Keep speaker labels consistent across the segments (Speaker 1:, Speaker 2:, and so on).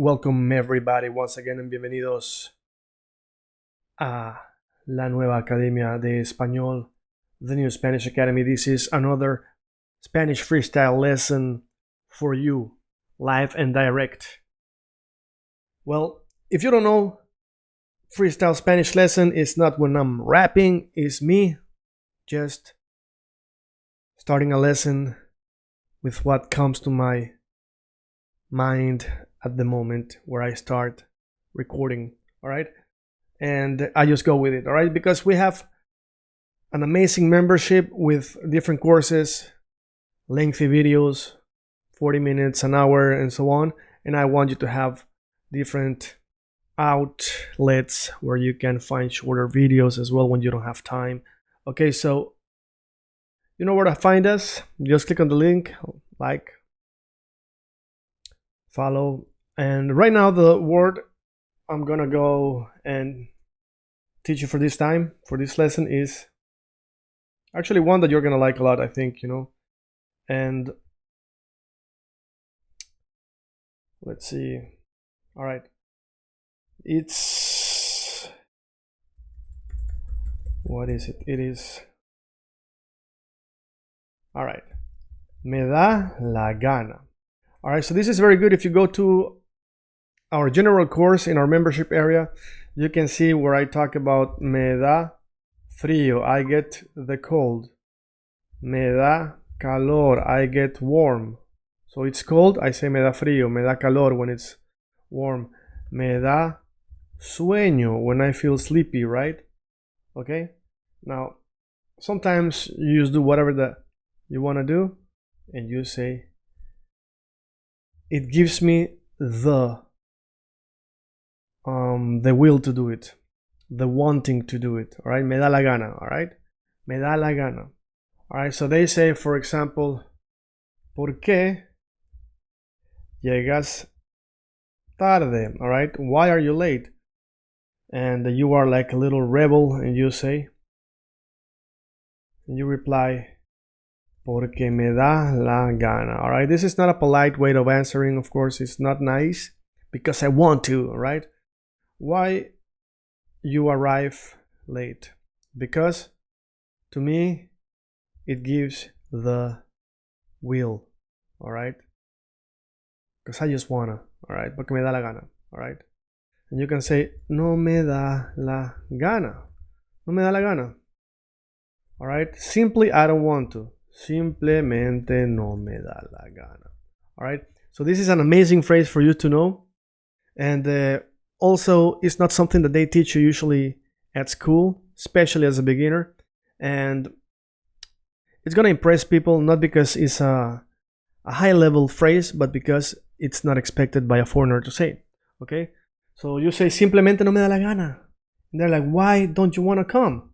Speaker 1: Welcome everybody once again and bienvenidos a la nueva Academia de Español, the new Spanish Academy. This is another Spanish freestyle lesson for you, live and direct. Well, if you don't know, freestyle Spanish lesson is not when I'm rapping, it's me just starting a lesson with what comes to my mind at the moment where I start recording, all right? And I just go with it, all right? Because we have an amazing membership with different courses, lengthy videos, 40 minutes, an hour, and so on. And I want you to have different outlets where you can find shorter videos as well when you don't have time. Okay, so you know where to find us. Just click on the link, like, follow. And right now the word I'm gonna go and teach you for this time, for this lesson, is actually one that you're gonna like a lot, I think, you know. And let's see. All right, it's, what is it? It is, all right, me da la gana. All right, so this is very good. If you go to our general course in our membership area, you can see where I talk about me da frío, I get the cold. Me da calor, I get warm. So it's cold, I say me da frío. Me da calor when it's warm. Me da sueño when I feel sleepy, right? Okay? Now, sometimes you just do whatever that you want to do, and you say, it gives me the will to do it, the wanting to do it. All right, me da la gana. All right, me da la gana. All right, so they say, for example, ¿por qué llegas tarde? All right, why are you late? And you are like a little rebel, and you say, and you reply, porque me da la gana. All right, this is not a polite way of answering. Of course, it's not nice, because I want to. All right. Why you arrive late? Because to me it gives the will, all right? Because I just wanna, all right? Porque me da la gana, all right? And you can say, no me da la gana. No me da la gana, all right? Simply, I don't want to. Simplemente no me da la gana, all right? So this is an amazing phrase for you to know. And also, it's not something that they teach you usually at school, especially as a beginner. And it's going to impress people, not because it's a high-level phrase, but because it's not expected by a foreigner to say. Okay? So you say, simplemente no me da la gana. And they're like, why don't you want to come?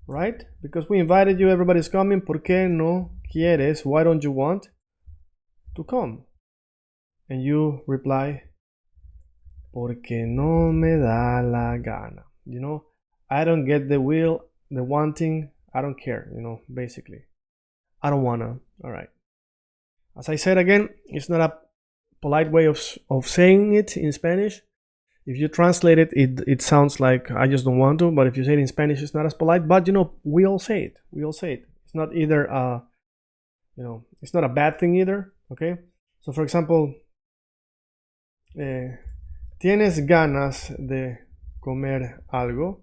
Speaker 1: Right? Because we invited you, everybody's coming. ¿Por qué no quieres? Why don't you want to come? And you reply, porque no me da la gana. You know, I don't get the will, the wanting, I don't care, you know, basically. I don't wanna, all right. As I said again, it's not a polite way of saying it in Spanish. If you translate it, it sounds like I just don't want to, but if you say it in Spanish, it's not as polite, but you know, we all say it. We all say it. It's not either, you know, it's not a bad thing either, okay? So for example, ¿tienes ganas de comer algo?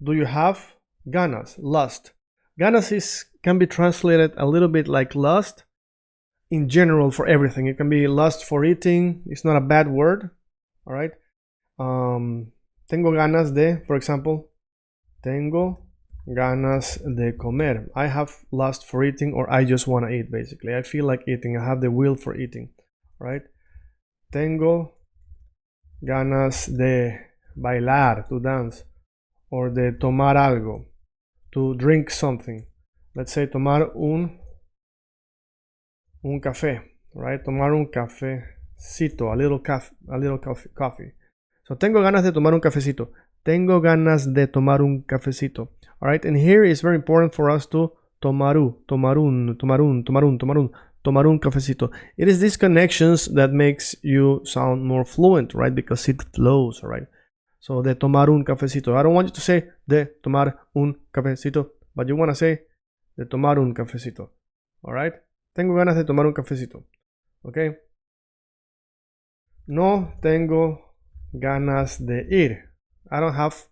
Speaker 1: Do you have ganas? Lust. Ganas can be translated a little bit like lust in general for everything. It can be lust for eating. It's not a bad word. All right. Tengo ganas de, for example, tengo ganas de comer. I have lust for eating, or I just want to eat, basically. I feel like eating. I have the will for eating. Right. Tengo ganas de bailar, to dance, or de tomar algo, to drink something. Let's say tomar un café, right? Tomar un cafecito, a little coffee. So tengo ganas de tomar un cafecito. Tengo ganas de tomar un cafecito. All right, and here is very important for us to tomar un, tomar un cafecito. It is these connections that makes you sound more fluent, right? Because it flows, right? So de tomar un cafecito. I don't want you to say de tomar un cafecito, but you want to say de tomar un cafecito. All right? Tengo ganas de tomar un cafecito. Okay? No tengo ganas de ir. I don't have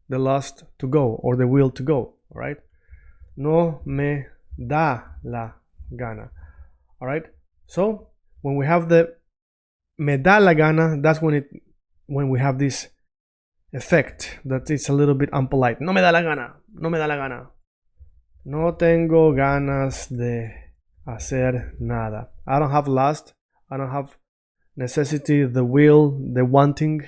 Speaker 1: the lust to go or the will to go. All right? No me da la gana. All right? So when we have the me da la gana, that's when we have this effect that it's a little bit unpolite. No me da la gana. No me da la gana. No tengo ganas de hacer nada. I don't have lust. I don't have necessity, the will, the wanting.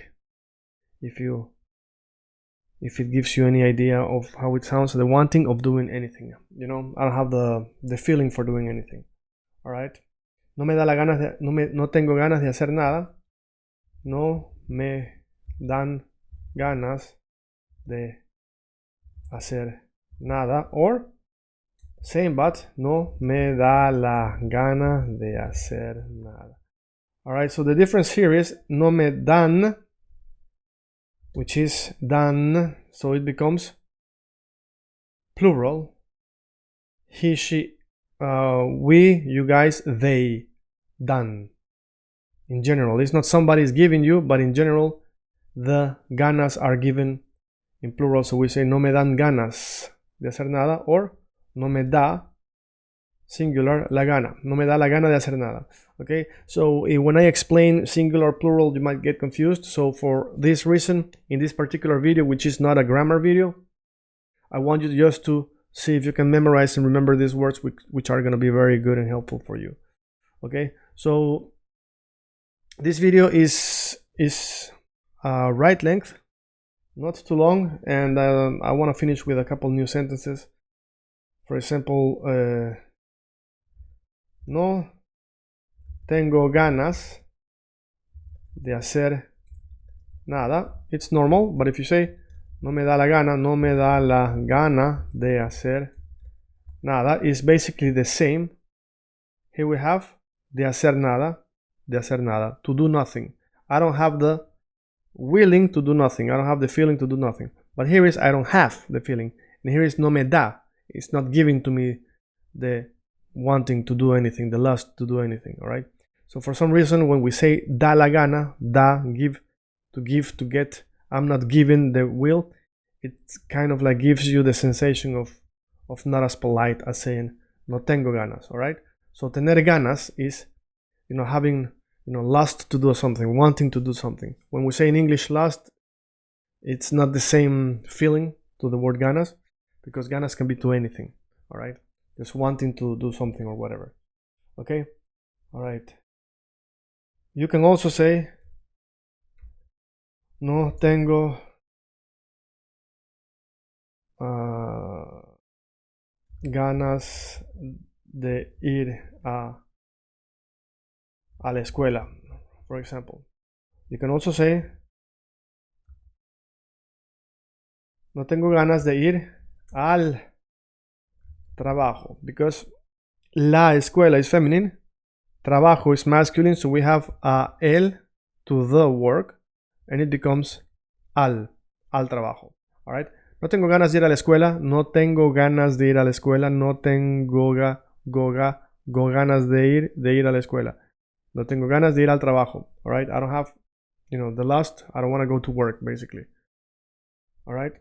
Speaker 1: If it gives you any idea of how it sounds, the wanting of doing anything. You know, I don't have the feeling for doing anything. All right? No me da la ganas de, no tengo ganas de hacer nada. No me dan ganas de hacer nada. Or same but no me da la gana de hacer nada. All right, so the difference here is no me dan, which is dan, so it becomes plural. He, she, we, you guys, they, dan. In general, it's not somebody is giving you, but in general, the ganas are given in plural. So we say no me dan ganas de hacer nada, or no me da, singular, la gana. No me da la gana de hacer nada. Okay, so when I explain singular, plural, you might get confused. So for this reason, in this particular video, which is not a grammar video, I want you just to see if you can memorize and remember these words, which are going to be very good and helpful for you. Okay, so this video is right length, not too long, and I want to finish with a couple new sentences. For example, no tengo ganas de hacer nada. It's normal, but if you say no me da la gana, no me da la gana de hacer nada, is basically the same. Here we have de hacer nada, to do nothing. I don't have the willing to do nothing. I don't have the feeling to do nothing. But here is I don't have the feeling. And here is no me da. It's not giving to me the wanting to do anything, the lust to do anything, all right? So for some reason, when we say da la gana, da, give, to get, I'm not given the will, it kind of like gives you the sensation of not as polite as saying no tengo ganas, all right? So tener ganas is, having, lust to do something, wanting to do something. When we say in English lust, it's not the same feeling to the word ganas, because ganas can be to anything, all right? Just wanting to do something or whatever. Okay? All right. You can also say no tengo ganas de ir a la escuela, for example. You can also say no tengo ganas de ir al trabajo, because la escuela is feminine, trabajo is masculine, so we have el to the work, and it becomes al trabajo. All right? No tengo ganas de ir a la escuela, no tengo ganas de ir a la escuela, no tengo ganas de ir a la escuela. No tengo ganas de ir al trabajo. All right? I don't have, the lust. I don't want to go to work, basically. All right?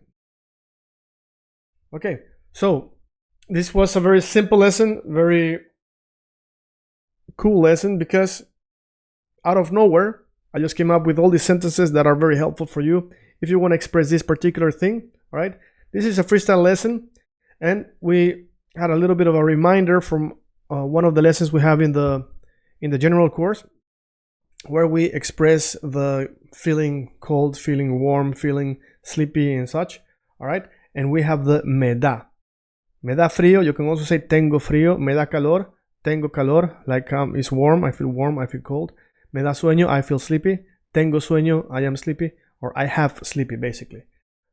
Speaker 1: Okay, so this was a very simple lesson, very cool lesson, because out of nowhere, I just came up with all these sentences that are very helpful for you if you want to express this particular thing. All right, this is a freestyle lesson, and we had a little bit of a reminder from one of the lessons we have in the general course, where we express the feeling cold, feeling warm, feeling sleepy and such. All right, and we have the me da. Me da frío. You can also say tengo frío. Me da calor. Tengo calor. Like it's warm. I feel warm. I feel cold. Me da sueño. I feel sleepy. Tengo sueño. I am sleepy. Or I have sleepy, basically.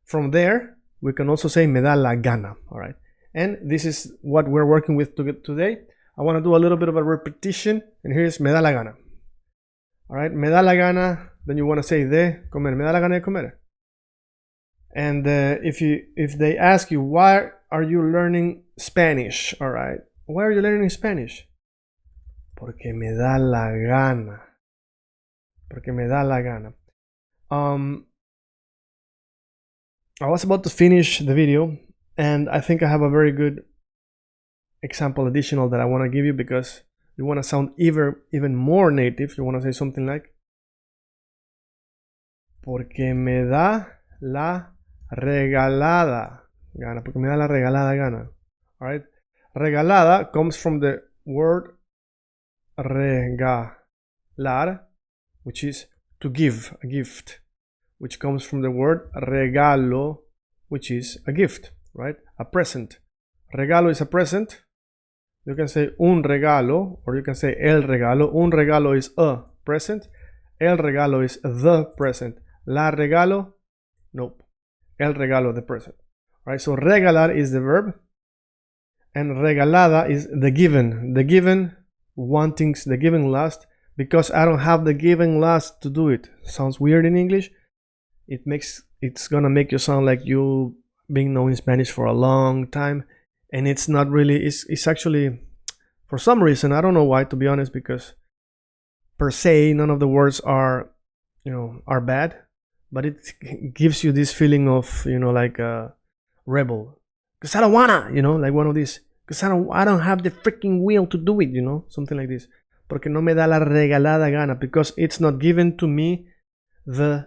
Speaker 1: From there, we can also say me da la gana. All right. And this is what we're working with today. I want to do a little bit of a repetition, and here's me da la gana. All right, me da la gana. Then you want to say de comer, me da la gana de comer. And if they ask you, why are you learning Spanish? All right, why are you learning Spanish? Porque me da la gana. Porque me da la gana. I was about to finish the video, and I think I have a very good example additional that I want to give you, because you want to sound even more native. You want to say something like, porque me da la regalada gana. Porque me da la regalada gana. All right, regalada comes from the word regalar, which is to give, a gift, which comes from the word regalo, which is a gift, right? A present. Regalo is a present. You can say un regalo, or you can say el regalo. Un regalo is a present. El regalo is the present. La regalo, nope. El regalo, the present. Right? So regalar is the verb, and regalada is the given. The given wanting, the given last. Because I don't have the given last to do it. Sounds weird in English. It's gonna make you sound like you been knowing Spanish for a long time, and it's not really. It's actually, for some reason, I don't know why, to be honest, because per se none of the words are bad, but it gives you this feeling of like a rebel, because I don't wanna, like one of these, because I don't have the freaking will to do it, something like this. Porque no me da la regalada gana, because it's not given to me the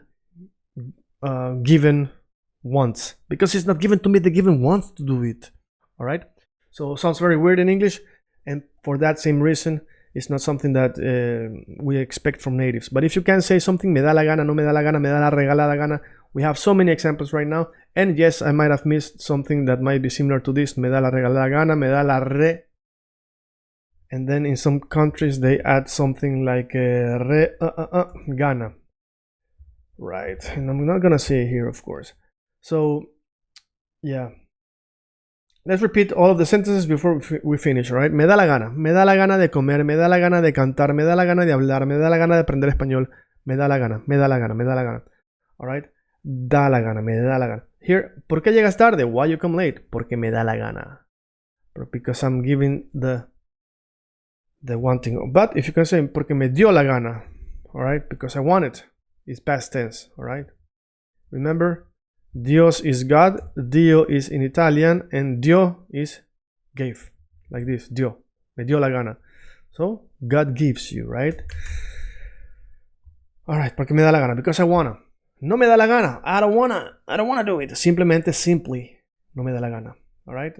Speaker 1: given wants, because it's not given to me the given wants to do it. All right, so it sounds very weird in English, and for that same reason, it's not something that we expect from natives. But if you can say something, me da la gana, no me da la gana, me da la regalada gana, we have so many examples right now. And yes, I might have missed something that might be similar to this. Me da la regalada gana, me da la re. And then in some countries they add something like gana. Right, and I'm not gonna say it here, of course. So yeah, let's repeat all of the sentences before we finish. All right, me da la gana de comer, me da la gana de cantar, me da la gana de hablar, me da la gana de aprender español, me da la gana, me da la gana, me da la gana. All right, da la gana, me da la gana. Here, ¿por qué llegas tarde? Why you come late? Porque me da la gana. Because I'm giving the wanting. But if you can say porque me dio la gana, all right, because I want it, it's past tense. All right, remember, Dios is God, Dio is in Italian, and Dio is gave, like this. Dio, me dio la gana. So God gives you, right? All right, porque me da la gana, because I wanna. No me da la gana, I don't wanna do it. Simply no me da la gana. All right,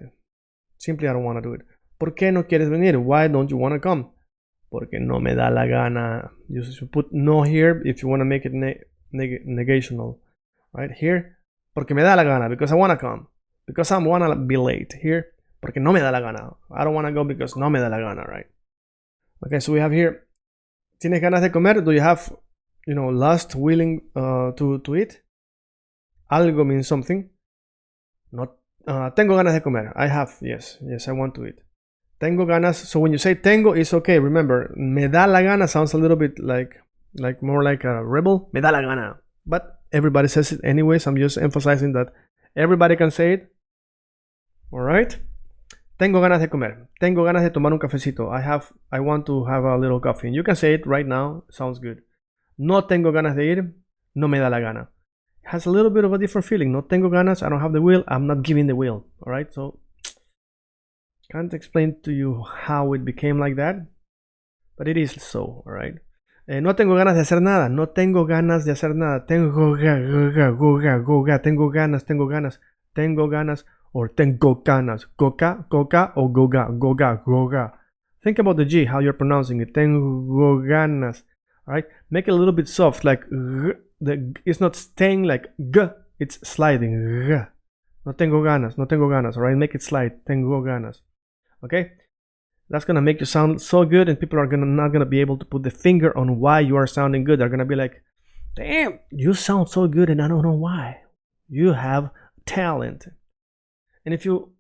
Speaker 1: simply I don't wanna do it. ¿Por qué no quieres venir? Why don't you want to come? Porque no me da la gana. You should put no here if you want to make it negational. Right here, porque me da la gana, because I want to come. Because I want to be late. Here, porque no me da la gana. I don't want to go because no me da la gana, right? Okay, so we have here, ¿tienes ganas de comer? Do you have, lust, willing to eat? Algo means something. Not, tengo ganas de comer. I have, yes, I want to eat. Tengo ganas. So when you say tengo, it's okay. Remember, me da la gana sounds a little bit like more like a rebel. Me da la gana. But everybody says it anyways. I'm just emphasizing that everybody can say it. All right. Tengo ganas de comer. Tengo ganas de tomar un cafecito. I want to have a little coffee. And you can say it right now. Sounds good. No tengo ganas de ir. No me da la gana. It has a little bit of a different feeling. No tengo ganas. I don't have the will. I'm not giving the will. All right. So can't explain to you how it became like that, but it is so. All right. No tengo ganas de hacer nada. No tengo ganas de hacer nada. Tengo ganas, or tengo ganas. Coca, or goga. Think about the G, how you're pronouncing it. Tengo ganas. All right. Make it a little bit soft, like it's not staying like g, it's sliding. No tengo ganas. All right. Make it slide. Tengo ganas. Okay, that's gonna make you sound so good, and people are not gonna be able to put the finger on why you are sounding good. They're gonna be like, damn, you sound so good and I don't know why. You have talent. And if you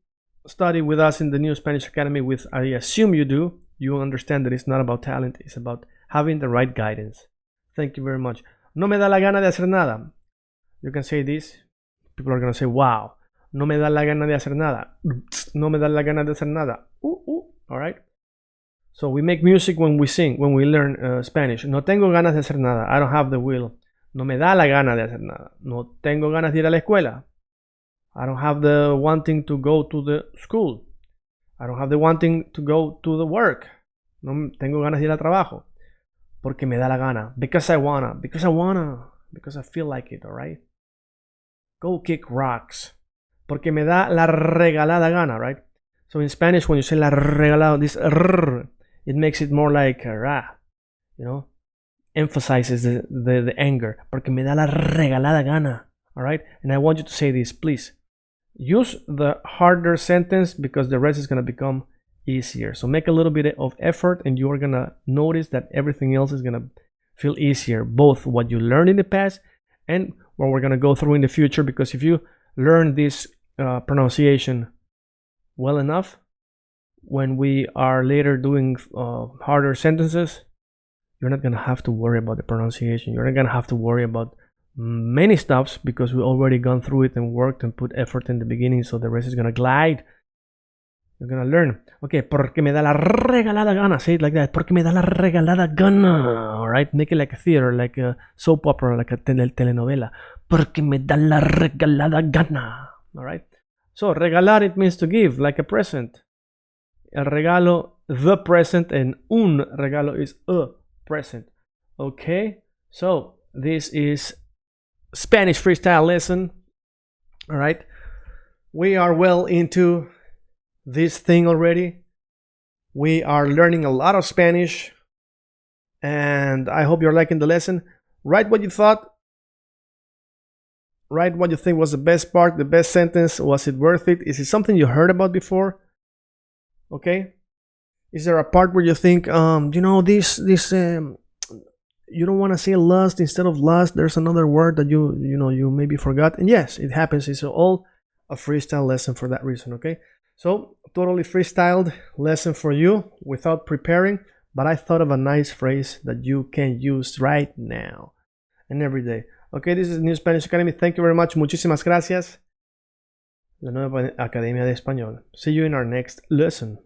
Speaker 1: study with us in the New Spanish Academy, with I assume you do, you understand that it's not about talent, it's about having the right guidance. Thank you very much. No me da la gana de hacer nada. You can say this. People are going to say, wow. No me da la gana de hacer nada. No me da la gana de hacer nada. All right. So we make music when we sing, when we learn Spanish. No tengo ganas de hacer nada. I don't have the will. No me da la gana de hacer nada. No tengo ganas de ir a la escuela. I don't have the wanting to go to the school. I don't have the wanting to go to the work. No tengo ganas de ir al trabajo. Porque me da la gana. Because I wanna. Because I wanna. Because I feel like it, alright? Go kick rocks. Porque me da la regalada gana, right? So in Spanish, when you say la regalada, this rrr, it makes it more like ra, you know? Emphasizes the anger. Porque me da la regalada gana, alright? And I want you to say this, please. Use the harder sentence because the rest is going to become easier. So make a little bit of effort and you are going to notice that everything else is going to feel easier. Both what you learned in the past and what we're going to go through in the future. Because if you learn this pronunciation well enough, when we are later doing harder sentences, you're not going to have to worry about the pronunciation. You're not going to have to worry about many stuffs because we already gone through it and worked and put effort in the beginning, so the rest is gonna glide. You're gonna learn. Okay, porque me da la regalada gana. Say it like that. Porque me da la regalada gana. All right, make it like a theater, like a soap opera, like a telenovela. Porque me da la regalada gana. All right. So regalar, it means to give, like a present. El regalo, the present, and un regalo is a present. Okay. So this is Spanish freestyle lesson. All right, we are well into this thing already. We are learning a lot of Spanish and I hope you're liking the lesson. Write what you thought. Write what you think was the best part, the best sentence. Was it worth it? Is it something you heard about before? Okay, is there a part where you think you know, this you don't want to say lust instead of lust, there's another word that you maybe forgot? And yes, it happens. It's all a freestyle lesson for that reason. Okay, so totally freestyled lesson for you without preparing, but I thought of a nice phrase that you can use right now and every day. Okay, this is New Spanish Academy. Thank you very much. Muchísimas gracias. La nueva Academia de Español. See you in our next lesson.